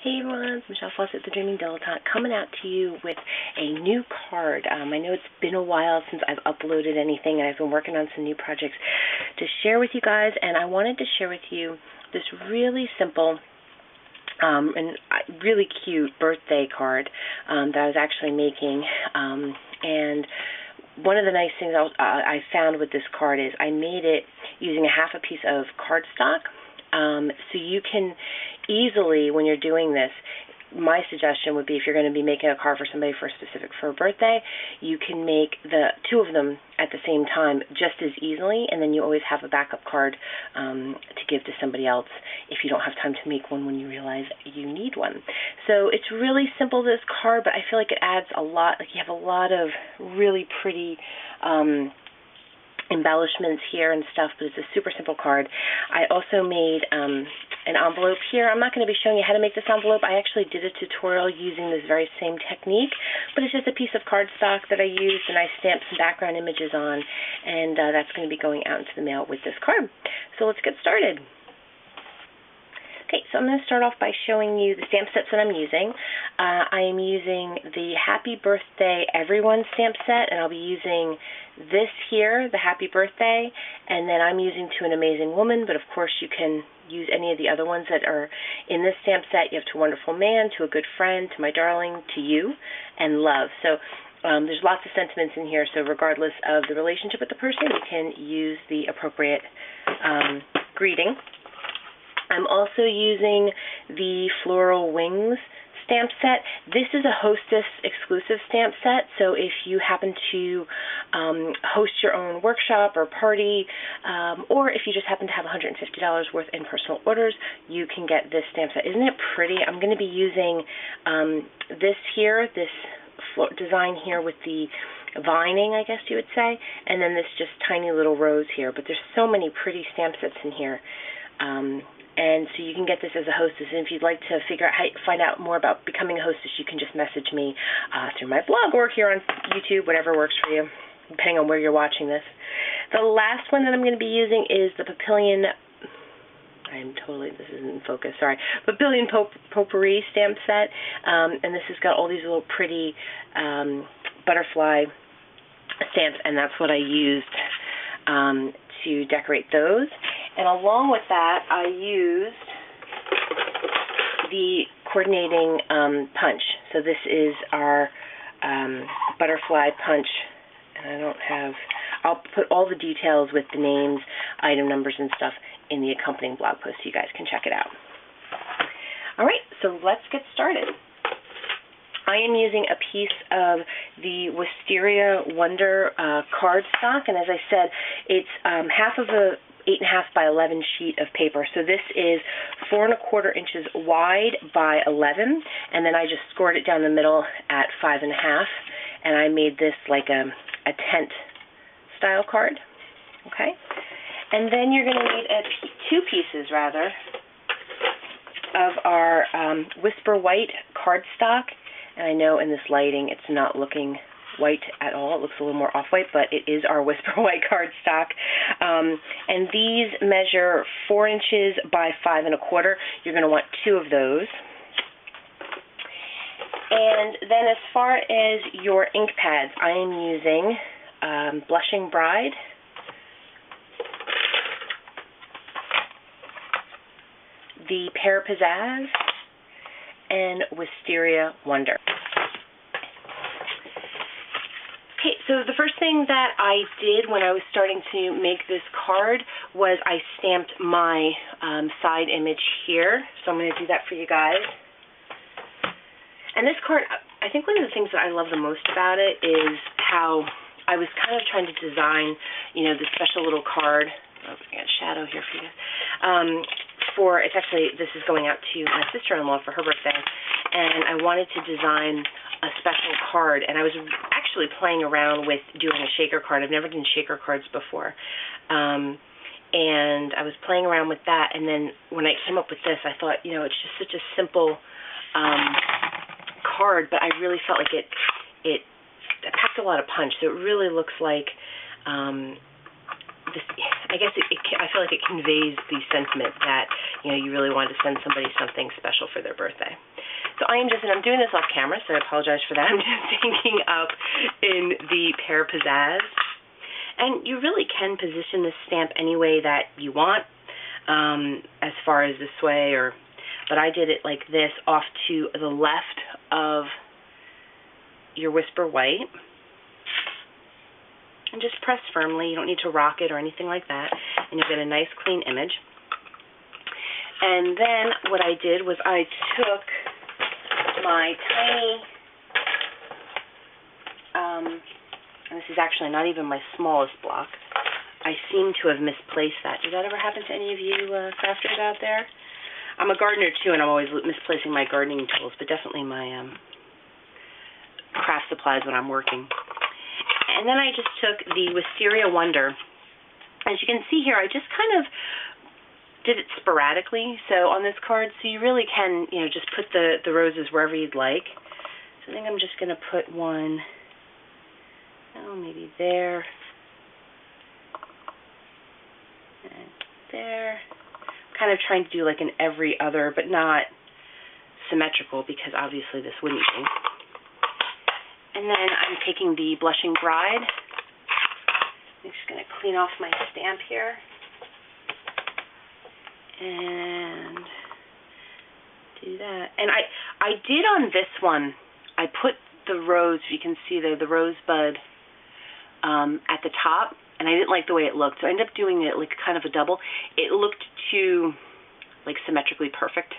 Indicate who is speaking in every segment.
Speaker 1: Hey everyone, it's Michele Fawcett, the Dreaming Dilettante, coming out to you with a new card. I know it's been a while since I've uploaded anything, and I've been working on some new projects to share with you guys, and I wanted to share with you this really simple and really cute birthday card that I was actually making, and one of the nice things I found with this card is I made it using a half a piece of cardstock. So you can easily, when you're doing this, my suggestion would be if you're going to be making a card for somebody for a birthday, you can make the two of them at the same time just as easily, and then you always have a backup card to give to somebody else if you don't have time to make one when you realize you need one. So it's really simple, this card, but I feel like it adds a lot. Like you have a lot of really pretty embellishments here and stuff, but it's a super simple card. I also made an envelope here. I'm not going to be showing you how to make this envelope. I actually did a tutorial using this very same technique, but it's just a piece of cardstock that I used, and I stamped some background images on, and that's going to be going out into the mail with this card. So let's get started. Okay, so I'm going to start off by showing you the stamp sets that I'm using. I am using the Happy Birthday Everyone stamp set, and I'll be using this here, the Happy Birthday, and then I'm using To an Amazing Woman, but of course you can use any of the other ones that are in this stamp set. You have To a Wonderful Man, To a Good Friend, To My Darling, To You, and Love. So there's lots of sentiments in here, so regardless of the relationship with the person, you can use the appropriate greeting. I'm also using the Floral Wings stamp set. This is a Hostess exclusive stamp set, so if you happen to host your own workshop or party, or if you just happen to have $150 worth in personal orders, you can get this stamp set. Isn't it pretty? I'm going to be using this here, this design here with the vining, I guess you would say, and then this just tiny little rose here, but there's so many pretty stamp sets in here. And so you can get this as a hostess, and if you'd like to find out more about becoming a hostess, you can just message me through my blog or here on YouTube, whatever works for you, depending on where you're watching this. The last one that I'm going to be using is the Papillion, this isn't in focus, sorry, Papillion Potpourri stamp set, and this has got all these little pretty butterfly stamps, and that's what I used to decorate those. And along with that, I used the coordinating punch. So this is our butterfly punch, and I'll put all the details with the names, item numbers, and stuff in the accompanying blog post so you guys can check it out. All right, so let's get started. I am using a piece of the Wisteria Wonder cardstock, and as I said, it's half of a 8.5 by 11 sheet of paper. So this is 4 1/4 inches wide by 11, and then I just scored it down the middle at 5.5, and I made this like a tent style card. Okay, and then you're going to need two pieces rather of our Whisper White cardstock. And I know in this lighting it's not looking white at all. It looks a little more off-white, but it is our Whisper White cardstock. And these measure 4 inches by 5 1/4. You're going to want 2 of those. And then as far as your ink pads, I am using Blushing Bride, the Pear Pizzazz, and Wisteria Wonder. Okay, so the first thing that I did when I was starting to make this card was I stamped my side image here. So I'm going to do that for you guys. And this card, I think one of the things that I love the most about it is how I was kind of trying to design, this special little card. Oh, I got a shadow here for you guys. This is going out to my sister-in-law for her birthday, and I wanted to design a special card, and I was actually playing around with doing a shaker card. I've never done shaker cards before, and I was playing around with that, and then when I came up with this, I thought, it's just such a simple card, but I really felt like it packed a lot of punch, so it really looks like I guess I feel like it conveys the sentiment that, you really want to send somebody something special for their birthday. So I'm doing this off camera, so I apologize for that. I'm just inking up in the Pear Pizzazz. And you really can position this stamp any way that you want, as far as this way, but I did it like this, off to the left of your Whisper White. And just press firmly. You don't need to rock it or anything like that. And you'll get a nice clean image. And then what I did was I took my tiny, and this is actually not even my smallest block. I seem to have misplaced that. Does that ever happen to any of you crafters out there? I'm a gardener too, and I'm always misplacing my gardening tools, but definitely my craft supplies when I'm working. And then I just took the Wisteria Wonder. As you can see here, I just kind of did it sporadically, so on this card, so you really can, just put the roses wherever you'd like. So I think I'm just going to put one, maybe there, and there. I'm kind of trying to do like an every other, but not symmetrical, because obviously this wouldn't be. And then I'm taking the Blushing Bride. I'm just going to clean off my stamp here. And do that. And I did on this one, I put the rose, you can see there, the rosebud at the top, and I didn't like the way it looked, so I ended up doing it like kind of a double. It looked too like symmetrically perfect,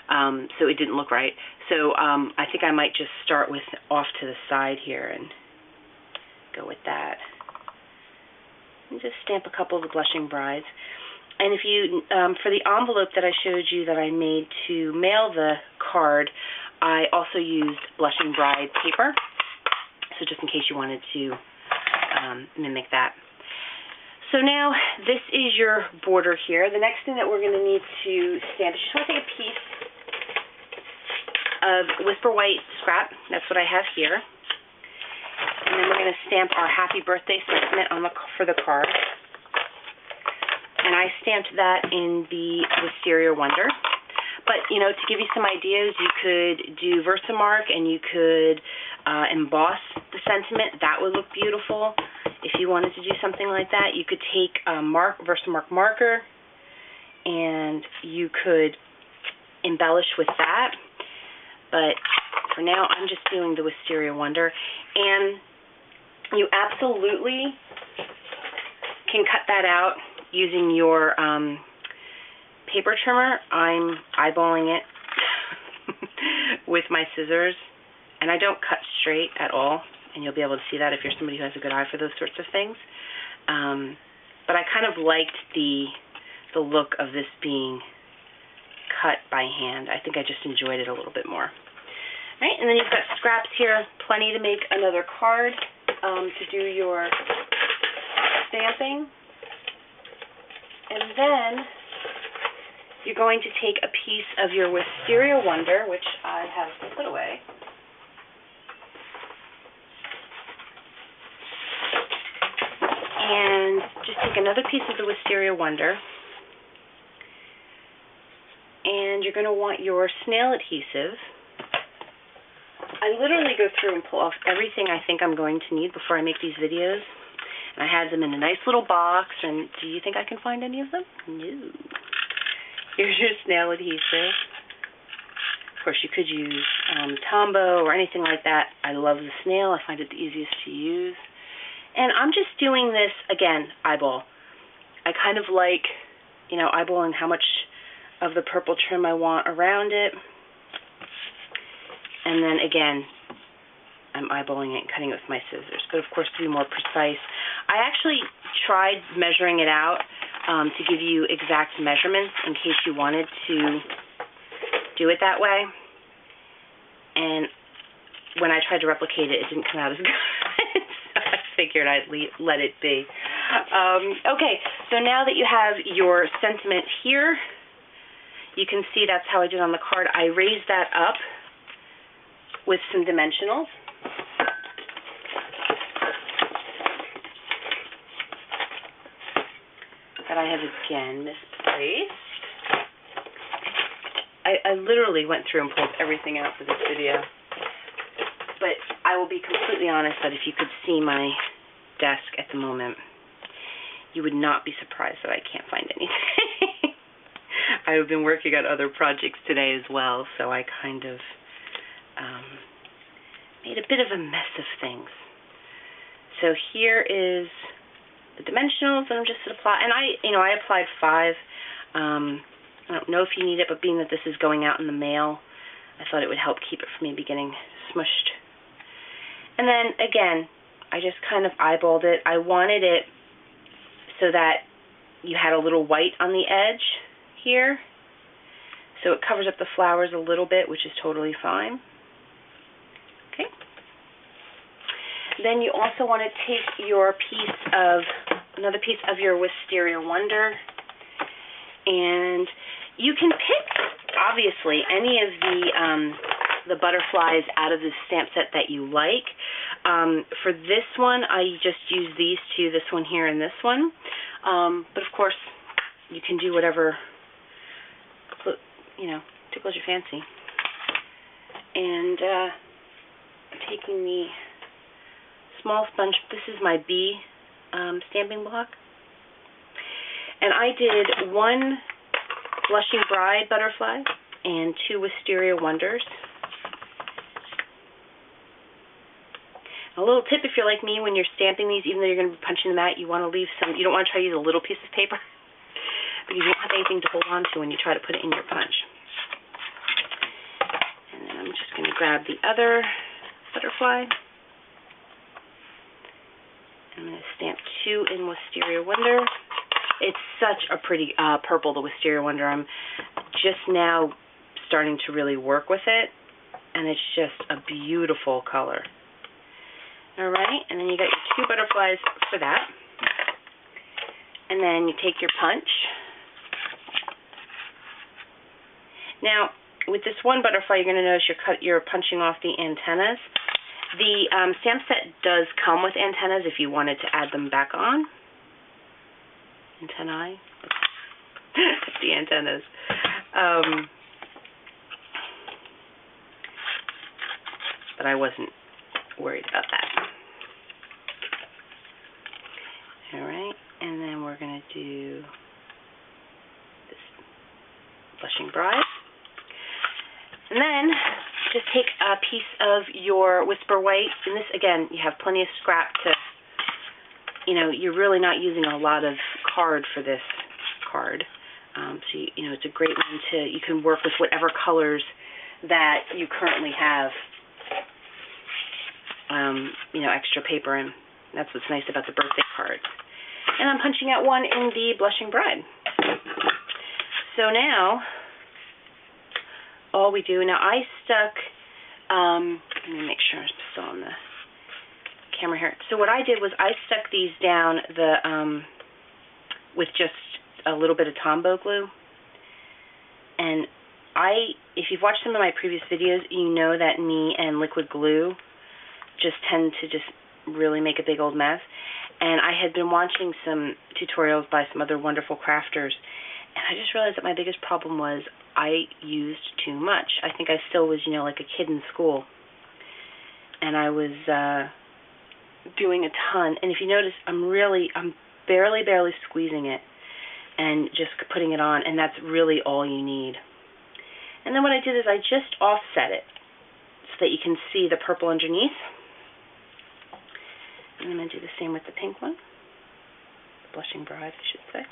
Speaker 1: so it didn't look right. So I think I might just start with off to the side here and go with that. And just stamp a couple of the Blushing Brides. And if you, for the envelope that I showed you that I made to mail the card, I also used Blushing Bride paper, so just in case you wanted to mimic that. So now this is your border here. The next thing that we're going to need to stamp is just want to take a piece of Whisper White scrap. That's what I have here. And then we're going to stamp our Happy Birthday sentiment for the card. And I stamped that in the Wisteria Wonder. But, to give you some ideas, you could do Versamark and you could emboss the sentiment. That would look beautiful. If you wanted to do something like that, you could take Versamark marker and you could embellish with that. But for now, I'm just doing the Wisteria Wonder. And you absolutely can cut that out using your paper trimmer. I'm eyeballing it with my scissors, and I don't cut straight at all, and you'll be able to see that if you're somebody who has a good eye for those sorts of things. But I kind of liked the look of this being cut by hand. I think I just enjoyed it a little bit more. All right, and then you've got scraps here, plenty to make another card to do your stamping. And then you're going to take a piece of your Wisteria Wonder, which I have put away. And just take another piece of the Wisteria Wonder. And you're going to want your snail adhesive. I literally go through and pull off everything I think I'm going to need before I make these videos. And I had them in a nice little box, and do you think I can find any of them? No. Here's your snail adhesive. Of course, you could use Tombow or anything like that. I love the snail. I find it the easiest to use. And I'm just doing this, again, eyeball. I kind of like, eyeballing how much of the purple trim I want around it. And then, again, I'm eyeballing it and cutting it with my scissors. But, of course, to be more precise, I actually tried measuring it out to give you exact measurements in case you wanted to do it that way. And when I tried to replicate it, it didn't come out as good. So I figured I'd let it be. Okay, so now that you have your sentiment here, you can see that's how I did on the card. I raised that up with some dimensionals.
Speaker 2: I have again misplaced. I literally went through and pulled everything out for this video. But I will be completely honest that if you could see my desk at the moment, you would not be surprised that I can't find anything. I've been working on other projects today as well, so I kind of made a bit of a mess of things. So here is the dimensionals that I'm just applying, and I applied 5. I don't know if you need it, but being that this is going out in the mail, I thought it would help keep it from maybe getting smushed. And then, again, I just kind of eyeballed it. I wanted it so that you had a little white on the edge here. So it covers up the flowers a little bit, which is totally fine. Okay. Then you also want to take your another piece of your Wisteria Wonder, and you can pick, obviously, any of the butterflies out of the stamp set that you like. For this one, I just use these two, this one here and this one. But of course, you can do whatever, tickles your fancy. And I'm taking the small sponge. This is my B stamping block. And I did 1 Blushing Bride butterfly and 2 Wisteria Wonders. A little tip, if you're like me, when you're stamping these, even though you're going to be punching them out, you want to leave some, you don't want to try to use a little piece of paper because you won't have anything to hold on to when you try to put it in your punch. And then I'm just going to grab the other butterfly. I'm going to stamp 2 in Wisteria Wonder. It's such a pretty purple, the Wisteria Wonder. I'm just now starting to really work with it, and it's just a beautiful color. All right, and then you got your 2 butterflies for that. And then you take your punch. Now, with this one butterfly, you're going to notice you're punching off the antennas. The stamp set does come with antennas if you wanted to add them back on. Antennae? The antennas. But I wasn't worried about that. Alright, and then we're going to do this Blushing Bride. And then just take a piece of your Whisper White, and this, again, you have plenty of scrap to, you're really not using a lot of card for this card. So, it's a great one you can work with whatever colors that you currently have, extra paper in. That's what's nice about the birthday cards. And I'm punching out 1 in the Blushing Bride. So now, all we do, now I stuck, let me make sure I'm still on the camera here. So what I did was I stuck these down with just a little bit of Tombow glue. And if you've watched some of my previous videos, you know that me and liquid glue just tend to just really make a big old mess. And I had been watching some tutorials by some other wonderful crafters, and I just realized that my biggest problem was I used too much. I think I still was, like a kid in school. And I was doing a ton. And if you notice, I'm barely squeezing it and just putting it on, and that's really all you need. And then what I did is I just offset it so that you can see the purple underneath. And I'm going to do the same with the pink one. Blushing Bride, I should say.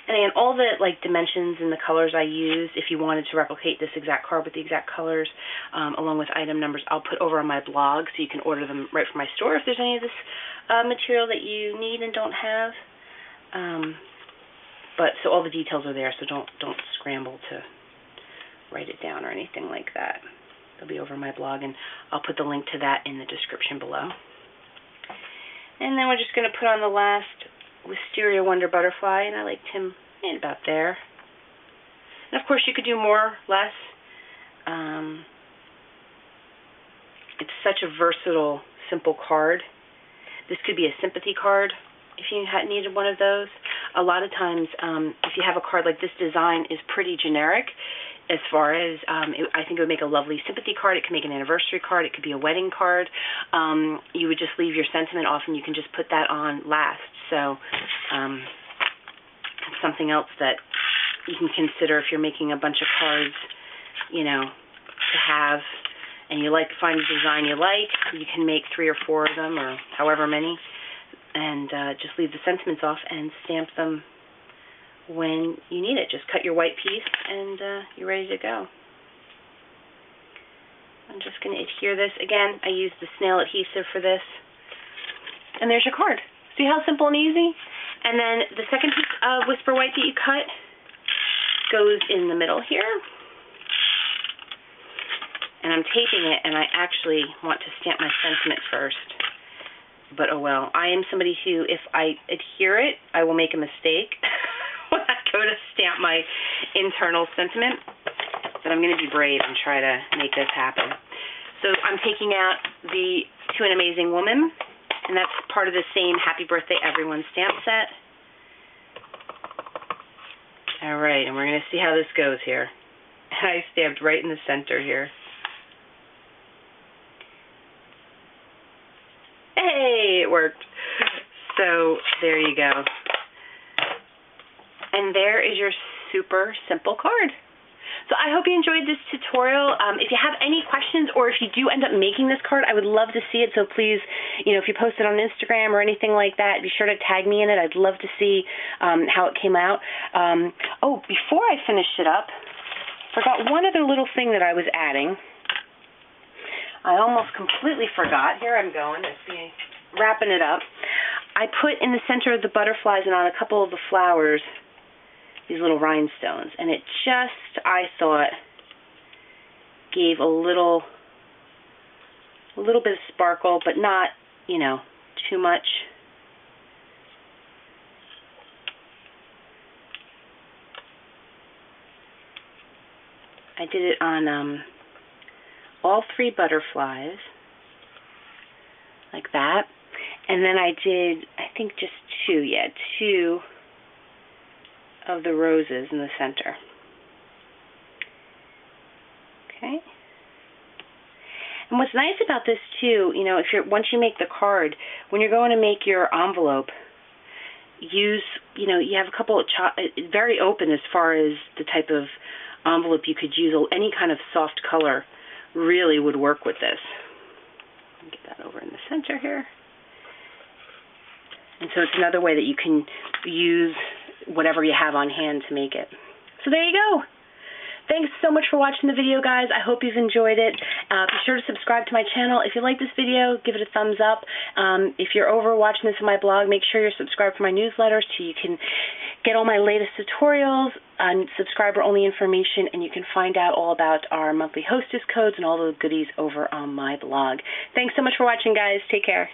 Speaker 2: And again, all the dimensions and the colors I use, if you wanted to replicate this exact card with the exact colors, along with item numbers, I'll put over on my blog so you can order them right from my store if there's any of this material that you need and don't have. So all the details are there, so don't scramble to write it down or anything like that. They'll be over on my blog, and I'll put the link to that in the description below. And then we're just going to put on the last Wisteria Wonder butterfly, and I liked him right about there. And of course you could do more, less. It's such a versatile, simple card. This could be a sympathy card if you needed one of those. a lot of times if you have a card like this, design is pretty generic as far as I think it would make a lovely sympathy card. It could make an anniversary card. It could be a wedding card. You would just leave your sentiment off, and you can just put that on last. So it's something else that you can consider if you're making a bunch of cards, you know, to have, and you like to find a design you like. You can make 3 or 4 of them, or however many, and just leave the sentiments off and stamp them when you need it. Just cut your white piece and you're ready to go. I'm just going to adhere this. Again, I use the snail adhesive for this. And there's your card. See how simple and easy? And then the second piece of Whisper White that you cut goes in the middle here. And I'm taping it, and I actually want to stamp my sentiment first. But oh well. I am somebody who, if I adhere it, I will make a mistake when I go to stamp my internal sentiment, but I'm going to be brave and try to make this happen. So I'm taking out the To an Amazing Woman, and that's part of the same Happy Birthday Everyone stamp set. All right, and we're going to see how this goes here. I stamped right in the center here. Hey, it worked. So there you go. And there is your super simple card. So I hope you enjoyed this tutorial. If you have any questions, or if you do end up making this card, I would love to see it. So please, you know, if you post it on Instagram or anything like that, be sure to tag me in it. I'd love to see how it came out. Oh, before I finish it up, forgot one other little thing that I was adding. I almost completely forgot. Here I'm going. Let's see, wrapping it up. I put in the center of the butterflies and on a couple of the flowers these little rhinestones, and it just, I thought, gave a little bit of sparkle, but not, you know, too much. I did it on all 3 butterflies, like that, and then I did, I think just 2 of the roses in the center. Okay. And what's nice about this too, you know, once you make the card, when you're going to make your envelope, use, you know, you have a couple of very open as far as the type of envelope you could use. Any kind of soft color really would work with this. Get that over in the center here. And so it's another way that you can use whatever you have on hand to make it. So there you go. Thanks so much for watching the video, guys. I hope you've enjoyed it. Be sure to subscribe to my channel. If you like this video, give it a thumbs up. If you're over watching this on my blog, make sure you're subscribed to my newsletter so you can get all my latest tutorials on subscriber-only information, and you can find out all about our monthly hostess codes and all the goodies over on my blog. Thanks so much for watching, guys. Take care.